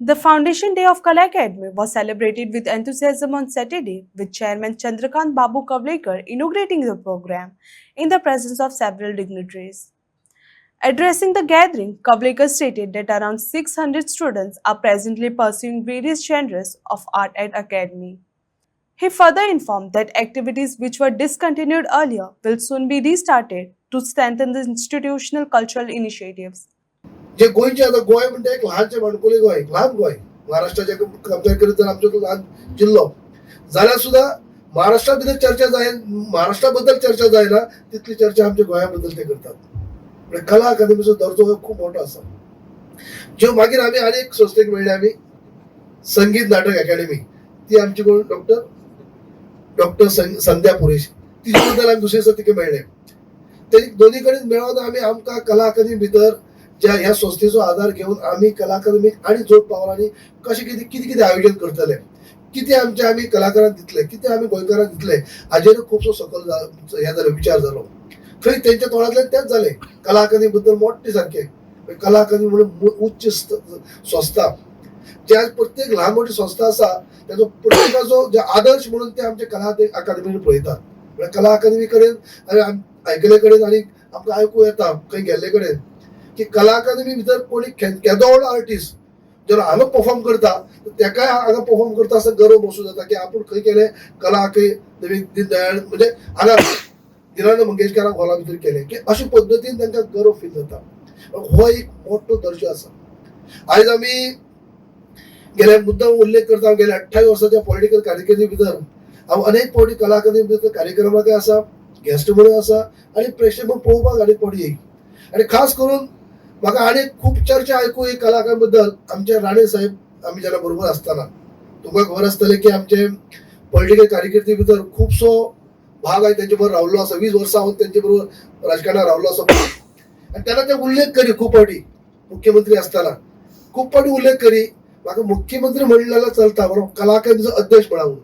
The Foundation Day of Kala Academy was celebrated with enthusiasm on Saturday, with Chairman Chandrakant Babu Kavlekar inaugurating the program in the presence of several dignitaries. Addressing the gathering, Kavlekar stated that around 600 students are presently pursuing various genres of art at Academy. He further informed that activities which were discontinued earlier will soon be restarted to strengthen the institutional cultural initiatives. जे गोंयचे आता गोंय म्हणजे एक ल्हानशें माणकुलें गोंय, ल्हान गोंय. महाराष्ट्राच्या compare करीत जर आमचो ल्हान जिल्लो जाल्यार सुद्धा महाराष्ट्रा भितर चर्चा जायना, महाराष्ट्रा बद्दल चर्चा जायना तितली चर्चा आमच्या गोंया बद्दल ते करतात. म्हणजे कला अकादमीचो दर्जो हो खूप मोठो आसा. ज्यो मागीर आमी आनी एक संस्थेक मेळ्ळे आमी संगीत नाटक अकॅडमी, ती आमची कोण डॉक्टर संध्या पुरेश, तिचे बद्दल आमी दुसरे दिसा तिका मेळ्ळे. ते दोन्ही कडेन मेळोन आमी आमकां कला अकादमी भितर ज्या ह्या संस्थेचो आधार घेवन आमी कला अकादमीक आनी जोड पावलांनी कशें कितें आयोजन करतले, कितें आमचे आमी कलाकारांक दितले, कितें आमी गोंयकारांक दितले, हाजेर खुबसो सकल हे जालो विचार जालो. थंय तेंच्या तोंडांतल्यान तेंच जालें, कला अकादमी बद्दल मोठे सारकें. कला अकादमी म्हणून उच्च संस्था, ज्या प्रत्येक ल्हान मोठी संस्था आसा त्याचो प्रत्येकाचो जे आदर्श म्हणून ते आमचे कला अकादमीन पळयतात. म्हणजे कला अकादमी कडेन आनी आयकले कडेन आनी आमकां आयकूं येता खंय गेल्ले कडेन की कला अकादमी भितर कोणी केदोळ आर्टिस्ट जर हांगा परफॉर्म करता तेकाय हांगा परफॉर्म करता असं गर्व बसू जाता की आपण खंय केले कला अकादमी दीनदयाळ म्हणजे हांगा दिनानंद मंगेशकराक हॉला भितर केले की अशा पद्दतीन तांकां गर्व फील जाता. हो एक मोठो दर्जो आसा. आयज आमी गेल्या मुद्दाम उल्लेख करता गेल्या 28 वर्साच्या पॉलिटिकल कार्यकिर्दी भितर हांव अनेक फावटी कला अकादमी भितर कार्यक्रमाक आसा, गेस्ट म्हणून आसा आनी प्रेक्षक म्हणून पळोवपाक अनेक फावटी येयी. आणि खास करून म्हाका आनी खूप चर्चा आयकूं ही कलाकारां बद्दल आमचे राणे साहेब आमी जेन्ना बरोबर आसतना. तुमकां खबर आसतलें की आमचे पॉलिटिकल कार्यकिर्दी भितर खुबसो भाग हांवें तेंचे बरोबर रावल्लो आसा. 20 वर्सां हांव तेंचे बरोबर राजकारणात रावल्लो आसा. आनी तेन्ना ते उल्लेख करी खूब फावटी मुख्यमंत्री आसतना खूब फावटी उल्लेख करी म्हाका मुख्यमंत्री म्हणलें जाल्यार चलता बरो कला अकादमीचो अध्यक्ष म्हणा म्हणून.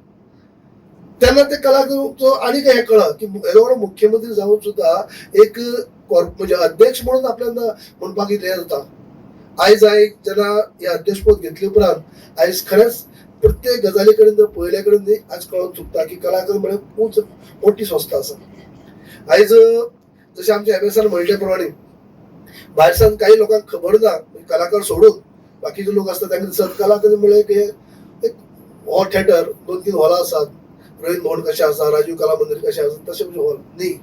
तेन्ना ते कला अकादमीचो आनीक हें कळ्ळें की येदो व्हडलो मुख्यमंत्री जावन सुद्धा एक म्हणजे अध्यक्ष म्हणून आपल्याला म्हणपाक हे जाता. आयज जेन्ना हे अध्यक्षपद घेतले उपरांत आयज खरेंच प्रत्येक गजाली कडेन जर पळयले कडेन न्ही आयज कळून चुकता की कला अकादमी म्हणजे खूब मोठी संस्था आसा. आयज जशें आमच्या एमएसान म्हणले प्रमाणे भायरसान काही लोकांक खबर ना, कलाकार सोडून बाकीचे लोक असतात तांकां दिसता कला अकादमी म्हणजे एक हॉल थिएटर 2-3 हॉलां आसात. रवींद्र भवन कशें आसा, राजीव कला मंदिर कशें आसा तशें म्हणजे हॉल न्ही.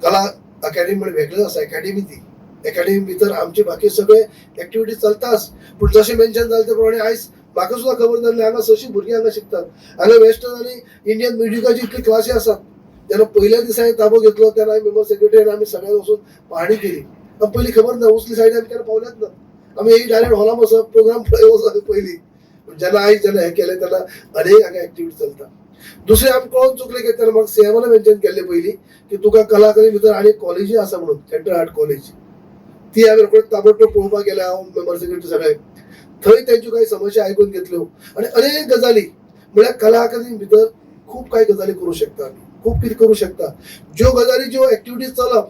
कला अकॅडमी म्हणजे वेगळीच आसा. अकॅडमी भितर आमचे बाकी सगळे ऍक्टिव्हिटी चलताच. पूण जशें मेन्शन जालें ते प्रमाणे आयज म्हाका सुद्धा खबर नासलें हांगा 600 भुरगीं हांगा शिकतात. हांगा वेस्टर्न आनी इंडियन म्युजिकाची इतली क्लासी आसात. जेन्ना पयल्या दिसा हांवें ताबो घेतलो तेन्ना हांवें मेंबर सेक्रेटरी आमी सगळ्यांक वचून पाहणी केली. पयलीं खबर ना, उसली सायडीन आमी केन्ना पावल्याच ना. आमी येयी डायरेक्ट हॉलांत वचप प्रोग्राम पळय पयलीं. जेन्ना जेन्ना हें केलें तेन्ना अनेक हांगा ऍक्टिव्हिटी चलता. दुसरें आमी कळोवन चुकलें की तेन्ना म्हाका सीएमान मेन्शन केल्लें पयलीं की तुका कला अकादमी भितर आनी कॉलेजी आसा म्हणून सेंट्रल आर्ट कॉलेज. ती हांवें रोखडेच ताबडतोब पळोवपाक गेले हांव मेंबर सेक्रेटरी सगळे. थंय तेंच्यो काही समस्या आयकून घेतल्यो आनी अनेक गजाली म्हळ्यार कला अकादमी भितर खूब काही गजाली करूं शकता आमी, खूब कितें करूं शकता. ज्यो गजाली ज्यो ऍक्टिव्हिटीज चलप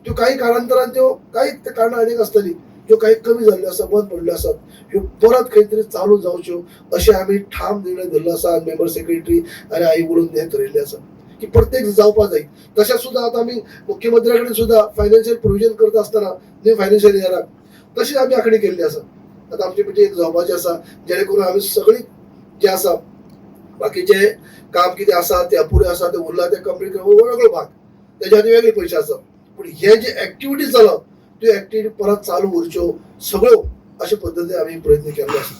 त्यो काही काळांतरान त्यो काही कारणां अनेक आसतलीं ज्यो काही कमी जाल्ल्यो आसा, बंद पडल्यो आसात, ह्यो परत खंय तरी चालू जावच्यो अशें आमी ठाम निर्णय धरलो आसा. मेंबर सेक्रेटरी आनी आई उलोवन हें ठरयिल्लें आसा की प्रत्येक जावपाक जाय. तशेंच सुद्दां आतां आमी मुख्यमंत्र्या कडेन सुद्दां फायनान्शियल प्रोविजन करता आसतना न्यू फायनान्शियल इयराक तशी आमी आंखणी केल्ली आसा. आतां आमची मिटींग जावपाची आसा जेणे करून आमी सगळीं जे आसा बाकीचे काम कितें आसा ते अपुरे आसा ते उरला ते कंप्लीट करप वेगळो भाग, तेजे खातीर वेगळे पयशे आसा. पूण हे जे ऍक्टिव्हिटी चलप त्यो ऍक्टिव्हिटी परत चालू उरच्यो सगळ्यो अशे पद्दतीन आमी प्रयत्न केल्लो आसा.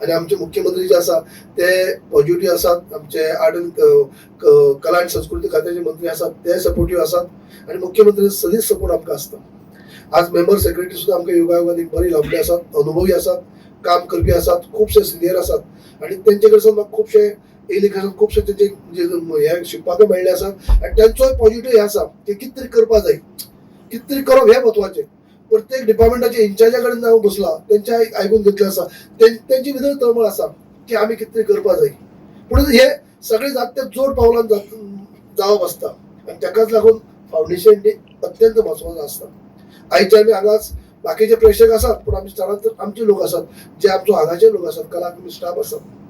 आनी आमचे मुख्यमंत्री जे आसा ते पॉझिटिव्ह आसात. आमचे आर्ट आनी कला आनी संस्कृती खात्याचे मंत्री आसात ते सपोर्टिव्ह आसात आनी मुख्यमंत्र्याचो सदीच सपोर्ट आमकां आसता. आज मेंबर सेक्रेटरी सुद्दां आमकां योगायोगान एक बरी लाभले आसात, अनुभवी आसात, काम करपी आसात, खुबशे सिनियर आसात आनी तेंचे कडसून म्हाका खुबशे एलिगेशन खुबशे तेंचे हे शिकपाक मेळ्ळे आसात. आनी तेंचोय पॉझिटिव्ह हे आसा की कितें तरी करपा जाय, कितें तरी करप हें म्हत्वाचें. प्रत्येक डिपार्टमेंटाच्या इंचार्जा कडेन हांव बसला तेंच्या आयकून घेतलें आसा. तेंची भितर तळमळ आसा की आमी कितें तरी करपा जाय. पूण हे सगळे जात ते जोड पावलान जावप आसता आनी तेकाच लागून फावंडेशन डे अत्यंत म्हत्वाचो आसता. आयज आमी हांगाच बाकीचे प्रेक्षक असतात पण आमचे स्थलांतर आमचे लोक असतात जे आमचे हांगाचे लोक असतात कला स्टाफ असतात